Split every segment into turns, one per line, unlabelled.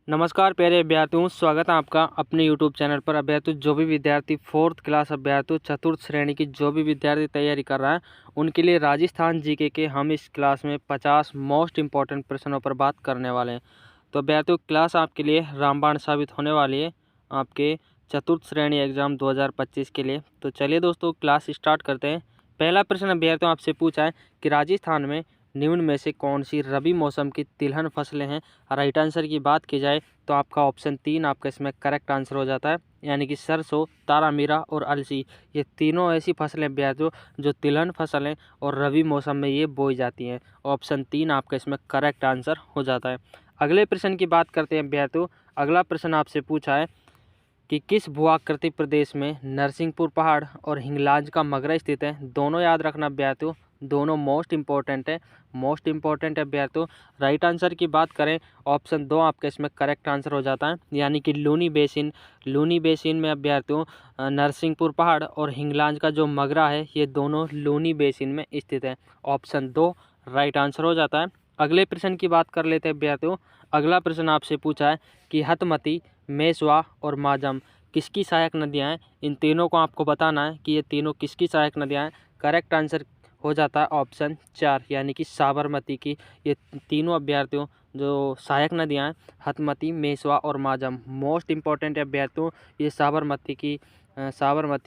नमस्कार प्यारे अभ्यर्थियों, स्वागत है आपका अपने यूट्यूब चैनल पर। अभ्यर्थियों, जो भी विद्यार्थी 4th क्लास अभ्यर्थियों चतुर्थ श्रेणी की जो भी विद्यार्थी तैयारी कर रहा है उनके लिए राजस्थान जीके के हम इस क्लास में 50 मोस्ट इंपॉर्टेंट प्रश्नों पर बात करने वाले हैं। तो अभ्यर्थियों, क्लास आपके लिए रामबाण साबित होने वाली है आपके चतुर्थ श्रेणी एग्जाम 2025 के लिए। तो चलिए दोस्तों, क्लास स्टार्ट करते हैं। पहला प्रश्न अभ्यर्थियों आपसे पूछा है कि राजस्थान में निम्न में से कौन सी रबी मौसम की तिलहन फसलें हैं। राइट आंसर की बात की जाए तो आपका ऑप्शन 3 आपका इसमें करेक्ट आंसर हो जाता है, यानी कि सरसों, तारामीरा और अलसी, ये तीनों ऐसी फसलें अभ्यर्थियों जो तिलहन फसल हैं और रबी मौसम में ये बोई जाती हैं। ऑप्शन 3 आपका इसमें करेक्ट आंसर हो जाता है। अगले प्रश्न की बात करते हैं अभ्यर्थियों। अगला प्रश्न आपसे पूछा है कि किस भूआकृति प्रदेश में नरसिंहपुर पहाड़ और हिंगलाज का मगरा स्थित है। दोनों याद रखना अभ्यर्थियों, दोनों मोस्ट इंपॉर्टेंट है, मोस्ट इंपॉर्टेंट है अभ्यर्थियों। राइट आंसर की बात करें, ऑप्शन 2 आपका इसमें करेक्ट आंसर हो जाता है, यानी कि लूनी बेसिन। लूनी बेसिन में अभ्यर्थियों नरसिंहपुर पहाड़ और हिंगलाज का जो मगरा है ये दोनों लूनी बेसिन में स्थित है। ऑप्शन 2 राइट आंसर हो जाता है। अगले प्रश्न की बात कर लेते हैं अभ्यर्थियों। अगला प्रश्न आपसे पूछा है कि हतमती, मेसवा और माजम किसकी सहायक नदियाँ हैं। इन तीनों को आपको बताना है कि ये तीनों किसकी सहायक नदियाँ हैं। करेक्ट आंसर हो जाता है ऑप्शन 4, यानी कि साबरमती की। ये तीनों अभ्यर्थियों जो सहायक नदियाँ हैं हतमती, मेसवा और माजम, मोस्ट इंपॉर्टेंट अभ्यर्थियों ये साबरमती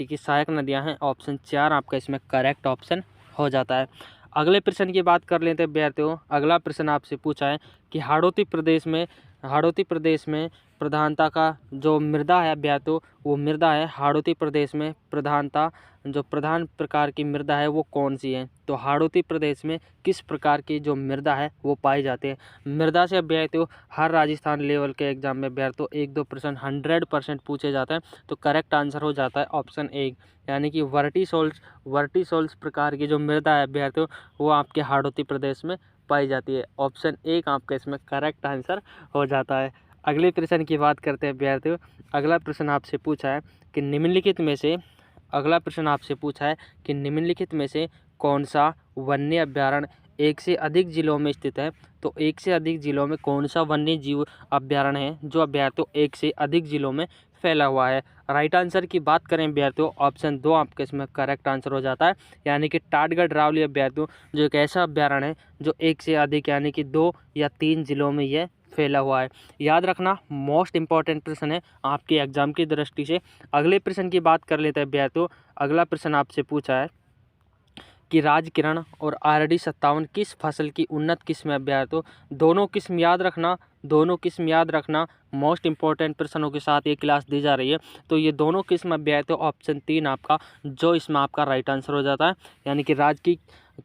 की सहायक नदियाँ हैं। ऑप्शन 4 आपका इसमें करेक्ट ऑप्शन हो जाता है। अगले प्रश्न की बात कर लेते हैं अभ्यर्थियों। अगला प्रश्न आपसे पूछा है कि हाड़ौती प्रदेश में प्रधानता का जो मृदा है अभ्यर्थियों, वो मृदा है हाड़ौती प्रदेश में प्रधानता जो प्रधान प्रकार की मृदा है वो कौन सी है। तो हाड़ौती प्रदेश में किस प्रकार की जो मृदा है वो पाई जाती है। मृदा से अभ्यर्थियों हर राजस्थान लेवल के एग्जाम में अभ्यर्थियों 1-2 प्रश्न 100% पूछे जाते हैं। तो करेक्ट आंसर हो जाता है ऑप्शन 1, यानी कि वर्टिसोल्स प्रकार की जो मृदा है अभ्यर्थियों वो आपके हाड़ौती प्रदेश में पाई जाती है। ऑप्शन 1 आपका इसमें करेक्ट आंसर हो जाता है। अगले प्रश्न की बात करते हैं अभ्यर्थियों। अगला प्रश्न आपसे पूछा है कि निम्नलिखित में से कौन सा वन्य अभ्यारण्य एक से अधिक जिलों में स्थित है। तो एक से अधिक जिलों में कौन सा वन्य जीव अभ्यारण्य है जो अभ्यर्थियों एक से अधिक जिलों में फैला हुआ है। राइट आंसर की बात करें अभ्यर्थियों, ऑप्शन 2 आपके इसमें करेक्ट आंसर हो जाता है, यानी कि टाटगढ़ रावली अभ्यर्थियों जो एक ऐसा अभ्यारण्य है जो एक से अधिक यानी कि 2 या 3 जिलों में यह फैला हुआ है। याद रखना, मोस्ट इंपॉर्टेंट प्रश्न है आपके एग्जाम की दृष्टि से। अगले प्रश्न की बात कर लेते हैं अभ्यर्थियों। अगला प्रश्न आपसे पूछा है कि राजकिरण और RD 57 किस फसल की उन्नत किस्म है अभ्यर्थियों। दोनों किस्म याद रखना, मोस्ट इंपॉर्टेंट प्रश्नों के साथ ये क्लास दी जा रही है। तो ये दोनों किस्म अभ्यर्थियों ऑप्शन 3 आपका जो इसमें आपका राइट आंसर हो जाता है, यानी कि राज की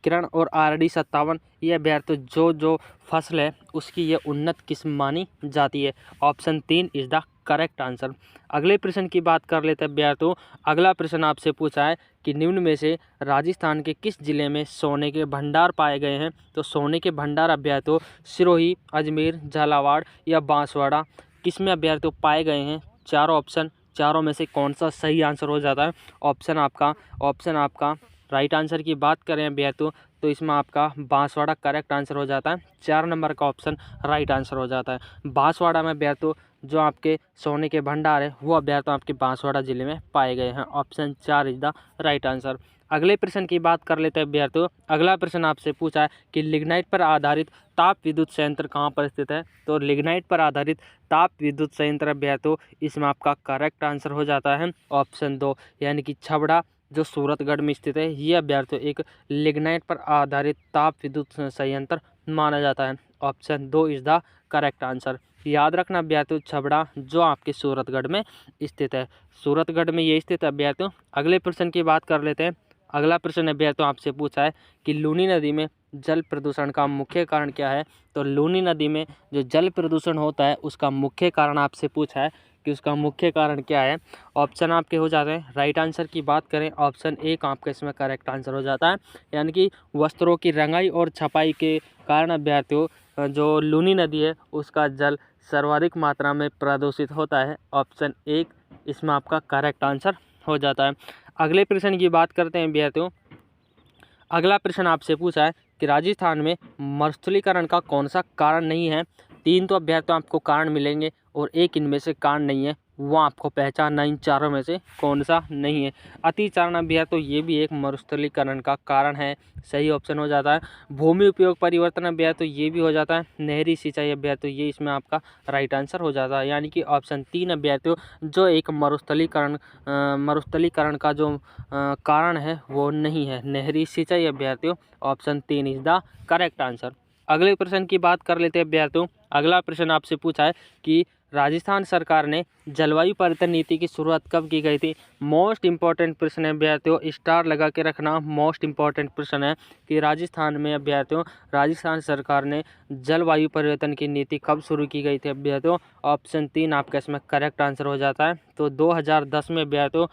किरण और RD 57 ये अभ्यर्थियों जो फसल है उसकी ये उन्नत किस्म मानी जाती है। Option 3 is the correct answer. अगले प्रश्न की बात कर लेते हैं अभ्यर्थियों। अगला प्रश्न आपसे पूछा है कि निम्न में से राजस्थान के किस जिले में सोने के भंडार पाए गए हैं। तो सोने के भंडार अभ्यर्थियों सिरोही, अजमेर, झालावाड़ या बांसवाड़ा किस में अभ्यर्थियों पाए गए हैं। चारों में से कौन सा सही आंसर हो जाता है। ऑप्शन आपका राइट आंसर की बात करें अभ्यर्थियों तो इसमें आपका बांसवाड़ा करेक्ट आंसर हो जाता है। 4 नंबर का ऑप्शन राइट आंसर हो जाता है। बांसवाड़ा में अभ्यर्थियों जो आपके सोने के भंडार है वो अभ्यर्थियों आपके बांसवाड़ा जिले में पाए गए हैं। Option 4 is the right answer. अगले प्रश्न की बात कर लेते हैं अभ्यर्थियों। अगला प्रश्न आपसे पूछा है कि लिग्नाइट पर आधारित ताप विद्युत संयंत्र कहाँ पर स्थित है। तो लिग्नाइट पर आधारित ताप विद्युत संयंत्र अभ्यर्थियों इसमें आपका करेक्ट आंसर हो जाता है ऑप्शन 2, यानी कि छबड़ा जो सूरतगढ़ में स्थित है ये अभ्यर्थियों एक लिग्नाइट पर आधारित ताप विद्युत संयंत्र माना जाता है। Option 2 is the correct answer. याद रखना अभ्यर्थियों, छबड़ा जो आपके सूरतगढ़ में स्थित है, सूरतगढ़ में ये स्थित है अभ्यर्थियों। अगले प्रश्न की बात कर लेते हैं। अगला प्रश्न अभ्यर्थियों आपसे पूछा है कि लूनी नदी में जल प्रदूषण का मुख्य कारण क्या है। तो लूनी नदी में जो जल प्रदूषण होता है उसका मुख्य कारण आपसे पूछा है कि उसका मुख्य कारण क्या है। ऑप्शन आपके हो जाते हैं। राइट आंसर की बात करें, ऑप्शन 1 आपका इसमें करेक्ट आंसर हो जाता है, यानी कि वस्त्रों की रंगाई और छपाई के कारण अभ्यर्थियों जो लूनी नदी है उसका जल सर्वाधिक मात्रा में प्रदूषित होता है। ऑप्शन 1 इसमें आपका करेक्ट आंसर हो जाता है। अगले प्रश्न की बात करते हैं अभ्यर्थियों। अगला प्रश्न आपसे पूछा है कि राजस्थान में मरुस्थलीकरण का कौन सा कारण नहीं है। 3 तो अभ्यर्थियों आपको कारण मिलेंगे और एक इनमें से कारण नहीं है, वो आपको पहचानना इन चारों में से कौन सा नहीं है। अतिचारण अभ्यर्थियों ये भी एक मरुस्थलीकरण का कारण है, सही ऑप्शन हो जाता है। भूमि उपयोग परिवर्तन अभ्यर्थियों ये भी हो जाता है। नहरी सिंचाई अभ्यर्थियों ये इसमें आपका राइट आंसर हो जाता है, यानी कि ऑप्शन 3 अभ्यर्थियों जो एक मरुस्थलीकरण का जो कारण है वो नहीं है, नहरी सिंचाई अभ्यर्थियों option 3 is the correct answer. अगले प्रश्न की बात कर लेते हैं अभ्यर्थियों। अगला प्रश्न आपसे पूछा है कि राजस्थान सरकार ने जलवायु परिवर्तन नीति की शुरुआत कब की गई थी। मोस्ट इंपॉर्टेंट प्रश्न है अभ्यर्थियों, स्टार लगा के रखना। मोस्ट इंपॉर्टेंट प्रश्न है कि राजस्थान में अभ्यर्थियों राजस्थान सरकार ने जलवायु परिवर्तन की नीति कब शुरू की गई थी अभ्यर्थियों। ऑप्शन 3 आपका इसमें करेक्ट आंसर हो जाता है। तो 2010 में अभ्यर्थियों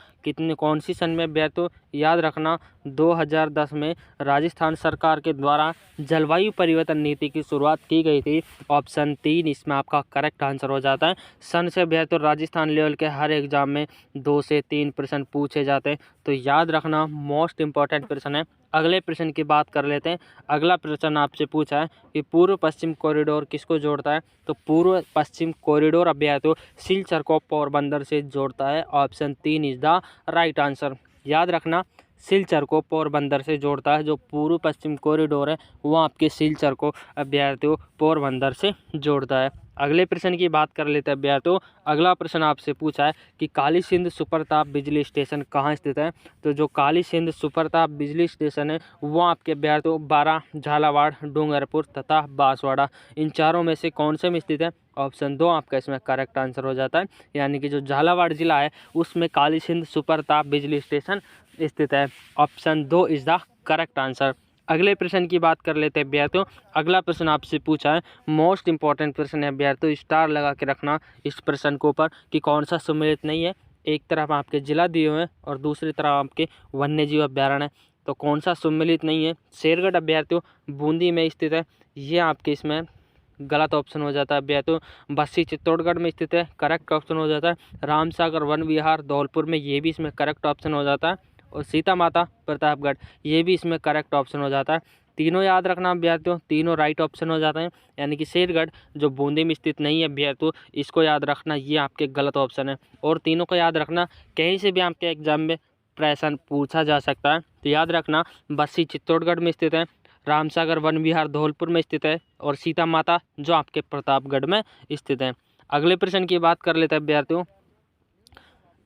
कौन सी सन में अभ्यर्थियों, याद रखना 2010 में राजस्थान सरकार के द्वारा जलवायु परिवर्तन नीति की शुरुआत की गई थी। ऑप्शन 3 इसमें आपका करेक्ट आंसर हो जाता है। सन से अभ्यर्थियों राजस्थान लेवल के हर एग्जाम में 2 से 3 प्रश्न पूछे जाते हैं, तो याद रखना मोस्ट इंपॉर्टेंट प्रश्न है। अगले प्रश्न की बात कर लेते हैं। अगला प्रश्न आपसे पूछा है कि पूर्व पश्चिम कॉरिडोर किसको जोड़ता है। तो पूर्व पश्चिम कॉरिडोर अभ्यर्थियों सिलचर को पोरबंदर से जोड़ता है। Option 3 is the right answer. याद रखना सिलचर को पोरबंदर से जोड़ता है। जो पूर्व पश्चिम कॉरिडोर है वो आपके सिलचर को अभ्यर्थियों पोरबंदर से जोड़ता है। अगले प्रश्न की बात कर लेते हैं अभ्यर्थियों। अगला प्रश्न आपसे पूछा है कि काली सिंध सुपरताप बिजली स्टेशन कहाँ स्थित है। तो जो काली सिंध सुपरताप बिजली स्टेशन है वो आपके अभ्यर्थियों बारा, झालावाड़, डूंगरपुर तथा बांसवाड़ा इन चारों में से कौन से में स्थित है। ऑप्शन 2 आपका इसमें करेक्ट आंसर हो जाता है, यानी कि जो झालावाड़ जिला है उसमें काली सिंध सुपरताप बिजली स्टेशन स्थित है। Option 2 is the correct answer. अगले प्रश्न की बात कर लेते हैं अभ्यर्थियों। अगला प्रश्न आपसे पूछा है, मोस्ट इंपॉर्टेंट प्रश्न है अभ्यर्थियों, स्टार लगा के रखना इस प्रश्न के ऊपर कि कौन सा सम्मिलित नहीं है। एक तरफ आपके जिला दिए हुए हैं और दूसरी तरफ आपके वन्य जीव अभ्यारण्य है, तो कौन सा सम्मिलित नहीं है। शेरगढ़ अभ्यर्थियों बूंदी में स्थित है, ये आपके इसमें गलत ऑप्शन हो जाता है अभ्यर्थियों। बस्सी चित्तौड़गढ़ में स्थित है, करेक्ट ऑप्शन हो जाता है। रामसागर वन विहार धौलपुर में, ये भी इसमें करेक्ट ऑप्शन हो जाता है। और सीता माता प्रतापगढ़ ये भी इसमें करेक्ट ऑप्शन हो जाता है। तीनों याद रखना अभ्यर्थियों, तीनों राइट ऑप्शन हो जाते हैं, यानी कि शेरगढ़ जो बूंदी में स्थित नहीं है अभ्यर्थियों, इसको याद रखना ये आपके गलत ऑप्शन है। और तीनों को याद रखना, कहीं से भी आपके एग्जाम में प्रश्न पूछा जा सकता है, तो याद रखना बस्सी चित्तौड़गढ़ में स्थित है, रामसागर वन विहार धौलपुर में स्थित है और सीता माता जो आपके प्रतापगढ़ में स्थित है। अगले प्रश्न की बात कर लेते हैं अभ्यर्थियों।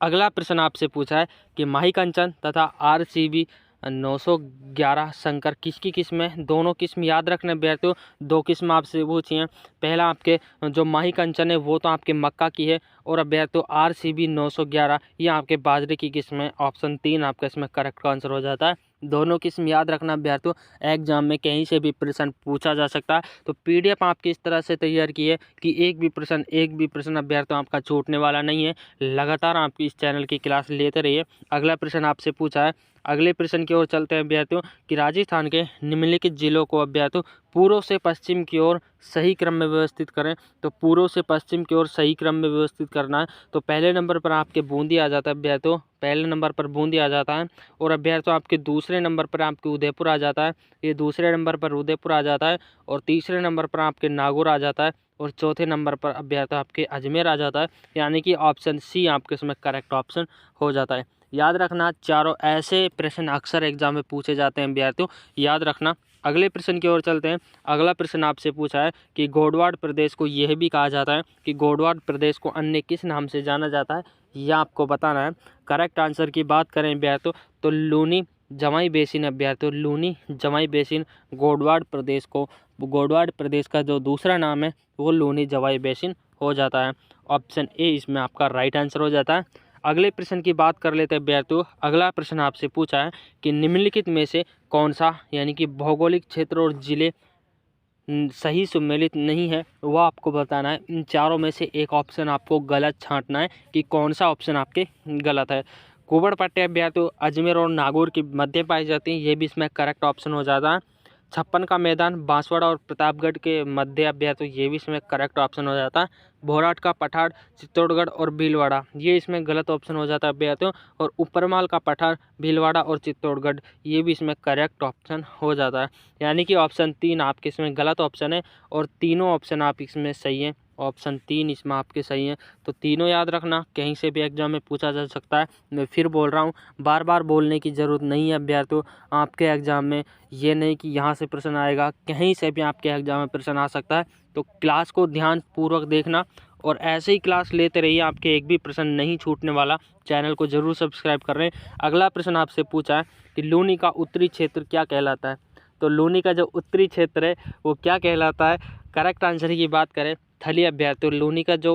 अगला प्रश्न आपसे पूछा है कि माही कंचन तथा RCB 911 संकर किसकी किस्म है। दोनों किस्म याद रखना अभ्यर्थियों, 2 किस्म आपसे पूछी हैं। पहला आपके जो माही कंचन है वो तो आपके मक्का की है, और अभ्यर्थियों RCB 911 ये आपके बाजरे की किस्म है। ऑप्शन 3 आपका इसमें करेक्ट आंसर हो जाता है। दोनों किस्म याद रखना अभ्यर्थियों, एग्जाम में कहीं से भी प्रश्न पूछा जा सकता है। तो PDF आपकी इस तरह से तैयार की है कि एक भी प्रश्न अभ्यर्थियों आपका छूटने वाला नहीं है। लगातार आपकी इस चैनल की क्लास लेते रहिए। अगला प्रश्न आपसे पूछा है, अगले प्रश्न की ओर चलते हैं अभ्यर्थियों कि राजस्थान के निम्नलिखित जिलों को अभ्यर्थियों पूर्व से पश्चिम की ओर सही क्रम में व्यवस्थित करें। तो पूर्व से पश्चिम की ओर सही क्रम में व्यवस्थित करना है, तो पहले नंबर पर आपके बूंदी आ जाता है अभ्यर्थियों, पहले नंबर पर बूंदी आ जाता है। और अभ्यर्थियों आपके दूसरे नंबर पर आपके उदयपुर आ जाता है, ये दूसरे नंबर पर उदयपुर आ जाता है। और तीसरे नंबर पर आपके नागौर आ जाता है, और चौथे नंबर पर अभ्यर्थियों आपके अजमेर आ जाता है, यानी कि ऑप्शन C आपके इसमें करेक्ट ऑप्शन हो जाता है। याद रखना चारों ऐसे प्रश्न अक्सर एग्जाम में पूछे जाते हैं अभ्यर्थियों, याद रखना। अगले प्रश्न की ओर चलते हैं। अगला प्रश्न आपसे पूछा है कि गोडवाड़ प्रदेश को यह भी कहा जाता है कि गोडवाड़ प्रदेश को अन्य किस नाम से जाना जाता है, यह आपको बताना है। करेक्ट आंसर की बात करें अभ्यर्थियों तो लूनी जमाई बेसिन अभ्यर्थियों, लूनी जमाई बेसिन गोडवाड़ प्रदेश का जो दूसरा नाम है वो लूनी जमाई बेसिन हो जाता है। ऑप्शन A इसमें आपका राइट आंसर हो जाता है। अगले प्रश्न की बात कर लेते हैं अभ्यर्थियों। अगला प्रश्न आपसे पूछा है कि निम्नलिखित में से कौन सा, यानी कि भौगोलिक क्षेत्र और जिले सही सम्मिलित नहीं है, वो आपको बताना है। इन चारों में से एक ऑप्शन आपको गलत छांटना है कि कौन सा ऑप्शन आपके गलत है। कुबड़ पट्टी अभ्यर्थियों अजमेर और नागौर के मध्य पाई जाती है, ये भी इसमें करेक्ट ऑप्शन हो जाता है। छप्पन का मैदान बांसवाड़ा और प्रतापगढ़ के मध्य अभ्यर्थियों, ये भी इसमें करेक्ट ऑप्शन हो जाता है। भोराट का पठार चित्तौड़गढ़ और भीलवाड़ा, ये इसमें गलत ऑप्शन हो जाता है अभ्यर्थियों। और उपरमाल का पठार भीलवाड़ा और चित्तौड़गढ़, ये भी इसमें करेक्ट ऑप्शन हो जाता है। यानी कि ऑप्शन 3 आपके इसमें गलत ऑप्शन है और तीनों ऑप्शन आप इसमें सही हैं। ऑप्शन 3 इसमें आपके सही हैं। तो तीनों याद रखना, कहीं से भी एग्जाम में पूछा जा सकता है। मैं फिर बोल रहा हूँ, बार बार बोलने की ज़रूरत नहीं है अभ्यर्थियों। आपके एग्ज़ाम में ये नहीं कि यहाँ से प्रश्न आएगा, कहीं से भी आपके एग्ज़ाम में प्रश्न आ सकता है। तो क्लास को ध्यानपूर्वक देखना और ऐसे ही क्लास लेते रहिए, आपके एक भी प्रश्न नहीं छूटने वाला। चैनल को ज़रूर सब्सक्राइब कर रहे हैं। अगला प्रश्न आपसे पूछा है कि लूनी का उत्तरी क्षेत्र क्या कहलाता है। तो लूनी का जो उत्तरी क्षेत्र है वो क्या कहलाता है। करेक्ट आंसर की बात करें थली अभ्यर्थियों, लूनी का जो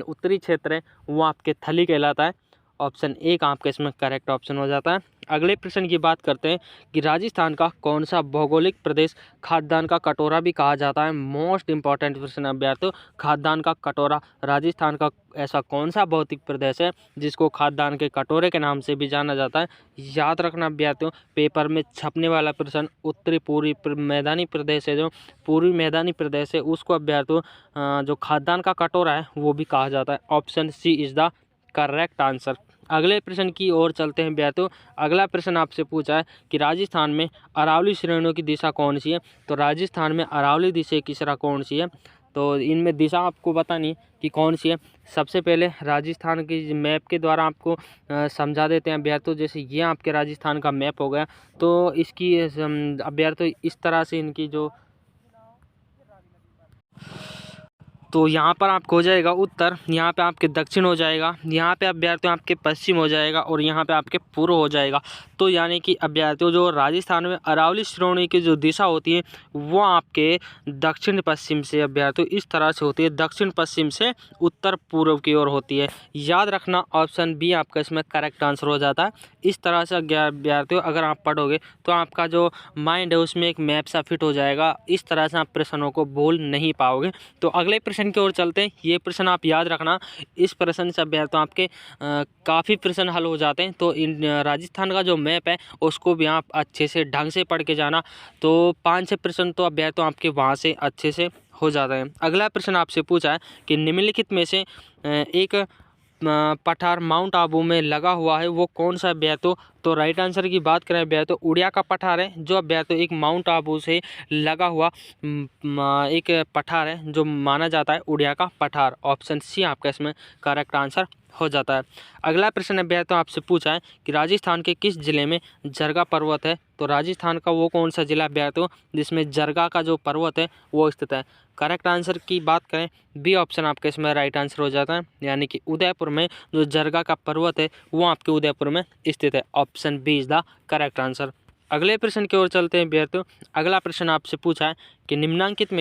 उत्तरी क्षेत्र है वो आपके थली कहलाता है। ऑप्शन 1 आपका इसमें करेक्ट ऑप्शन हो जाता है। अगले प्रश्न की बात करते हैं कि राजस्थान का कौन सा भौगोलिक प्रदेश खाद्यान्न का कटोरा भी कहा जाता है। मोस्ट इंपॉर्टेंट प्रश्न अभ्यर्थियों, खाद्यान्न का कटोरा, राजस्थान का ऐसा कौन सा भौतिक प्रदेश है जिसको खाद्यान्न के कटोरे के नाम से भी जाना जाता है। याद रखना अभ्यर्थियों, पेपर में छपने वाला प्रश्न उत्तरी पूर्वी मैदानी प्रदेश है, जो पूर्वी मैदानी प्रदेश है उसको अभ्यर्थियों जो खाद्यान्न का कटोरा है वो भी कहा जाता है। Option C is the correct answer. अगले प्रश्न की ओर चलते हैं अभ्यर्थियों। अगला प्रश्न आपसे पूछा है कि राजस्थान में अरावली श्रेणियों की दिशा कौन सी है। तो राजस्थान में अरावली दिशा की दिशा कौन सी है। तो इनमें दिशा आपको बतानी कि कौन सी है। सबसे पहले राजस्थान की मैप के द्वारा आपको समझा देते हैं अभ्यर्थियों। जैसे ये आपके राजस्थान का मैप हो गया, तो इसकी अभ्यर्थियों इस तरह से इनकी जो, तो यहाँ पर आपको हो जाएगा उत्तर, यहाँ पे आपके दक्षिण हो जाएगा, यहाँ पे अभ्यर्थियों आपके पश्चिम हो जाएगा और यहाँ पे आपके पूर्व हो जाएगा। तो यानी कि अभ्यर्थियों जो राजस्थान में अरावली श्रेणी की जो दिशा होती है वो आपके दक्षिण पश्चिम से अभ्यर्थियों इस तरह से होती है, दक्षिण पश्चिम से उत्तर पूर्व की ओर होती है। याद रखना ऑप्शन बी आपका इसमें करेक्ट आंसर हो जाता है। इस तरह से अभ्यर्थियों अगर आप पढ़ोगे तो आपका जो माइंड है उसमें एक मैप सा फिट हो जाएगा। इस तरह से आप प्रश्नों को बोल नहीं पाओगे। तो अगले प्रश्न की ओर चलते हैं। ये प्रश्न आप याद रखना, इस प्रश्न से अभ्यर्थियों आपके काफ़ी प्रश्न हल हो जाते हैं। तो इन राजस्थान का जो मैप है उसको भी आप अच्छे से ढंग से पढ़ के जाना, तो 5-6 प्रश्न तो अभ्यर्थियों आपके वहाँ से अच्छे से हो जाते हैं। अगला प्रश्न आपसे पूछा है कि निम्नलिखित में से एक पठार माउंट आबू में लगा हुआ है वो कौन सा अभ्यर्थियों। तो राइट आंसर की बात करें अभ्यर्थियों, उड़िया का पठार है जो अभ्यर्थियों एक माउंट आबू से लगा हुआ एक पठार है जो माना जाता है उड़िया का पठार। ऑप्शन सी आपका इसमें करेक्ट आंसर हो जाता है। अगला प्रश्न अभ्यर्थियों आपसे पूछा है कि राजस्थान के किस जिले में जरगा पर्वत है। तो राजस्थान का वो कौन सा जिला अभ्यर्थियों जिसमें जरगा का जो पर्वत है वो स्थित है। करेक्ट आंसर की बात करें बी ऑप्शन आपका इसमें राइट आंसर हो जाता है। यानी कि उदयपुर में जो जरगा का पर्वत है वो आपके उदयपुर में स्थित है। Option B is the correct answer. अगले प्रश्न की ओर चलते हैं अभ्यर्थियों। अगला प्रश्न आपसे पूछा है कि निम्नांकित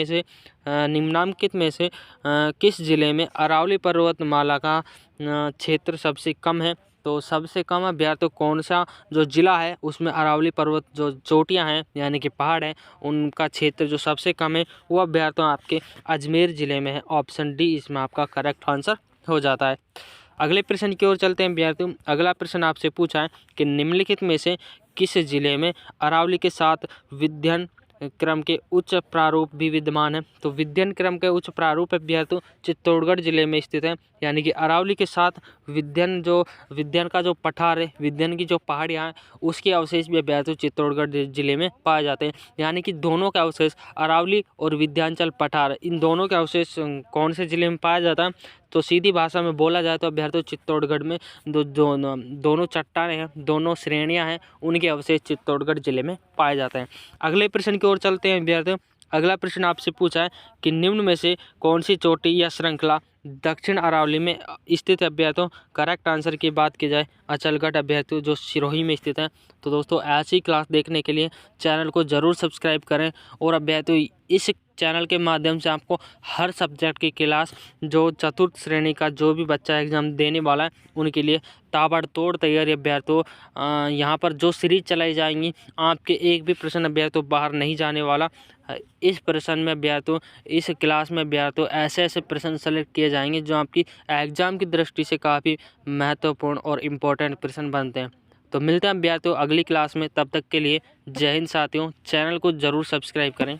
में से किस जिले में अरावली पर्वतमाला का क्षेत्र सबसे कम है। तो सबसे कम अभ्यर्थियों कौन सा जो जिला है उसमें अरावली पर्वत जो चोटियां हैं यानी कि पहाड़ हैं उनका क्षेत्र जो सबसे कम है वो अभ्यर्थियों आपके अजमेर ज़िले में है। ऑप्शन डी इसमें आपका करेक्ट आंसर हो जाता है। अगले प्रश्न की ओर चलते हैं अभ्यर्थियों। अगला प्रश्न आपसे पूछा है कि निम्नलिखित में से किस जिले में अरावली के साथ विध्यन क्रम के उच्च प्रारूप भी विद्यमान है। तो विध्यन क्रम के उच्च प्रारूप अभ्यर्थियों चित्तौड़गढ़ जिले में स्थित है। यानी कि अरावली के साथ विध्यन का जो पठार है, विध्यन की जो पहाड़ियाँ हैं उसके अवशेष भी अभ्यर्थियों चित्तौड़गढ़ जिले में पाए जाते हैं। यानी कि दोनों के अवशेष अरावली और विध्यांचल पठार इन दोनों के अवशेष कौन से जिले में पाया जाता है। तो सीधी भाषा में बोला जाए तो अभ्यर्थियों चित्तौड़गढ़ में दोनों चट्टानें हैं, दोनों श्रेणियां हैं, उनके अवशेष चित्तौड़गढ़ जिले में पाए जाते हैं। अगले प्रश्न की ओर चलते हैं अभ्यर्थियों। अगला प्रश्न आपसे पूछा है कि निम्न में से कौन सी चोटी या श्रृंखला दक्षिण अरावली में स्थित है अभ्यर्थियों। करेक्ट आंसर की बात की जाए अचलगढ़ अभ्यर्थियों जो सिरोही में स्थित है। तो दोस्तों ऐसी क्लास देखने के लिए चैनल को ज़रूर सब्सक्राइब करें और अभ्यर्थियों इस चैनल के माध्यम से आपको हर सब्जेक्ट की क्लास जो चतुर्थ श्रेणी का जो भी बच्चा एग्ज़ाम देने वाला है उनके लिए ताबड़तोड़ तैयारी अभ्यर्थियों यहाँ पर जो सीरीज चलाई जाएंगी आपके एक भी प्रश्न अभ्यर्थियों बाहर नहीं जाने वाला। इस प्रश्न में अभ्यर्थियों इस क्लास में अभ्यर्थियों ऐसे ऐसे प्रश्न सेलेक्ट किए जाएंगे जो आपकी एग्ज़ाम की दृष्टि से काफ़ी महत्वपूर्ण और इम्पोर्टेंट प्रश्न बनते हैं। तो मिलते हैं अभ्यर्थियों अगली क्लास में, तब तक के लिए जय हिंद साथियों। चैनल को ज़रूर सब्सक्राइब करें।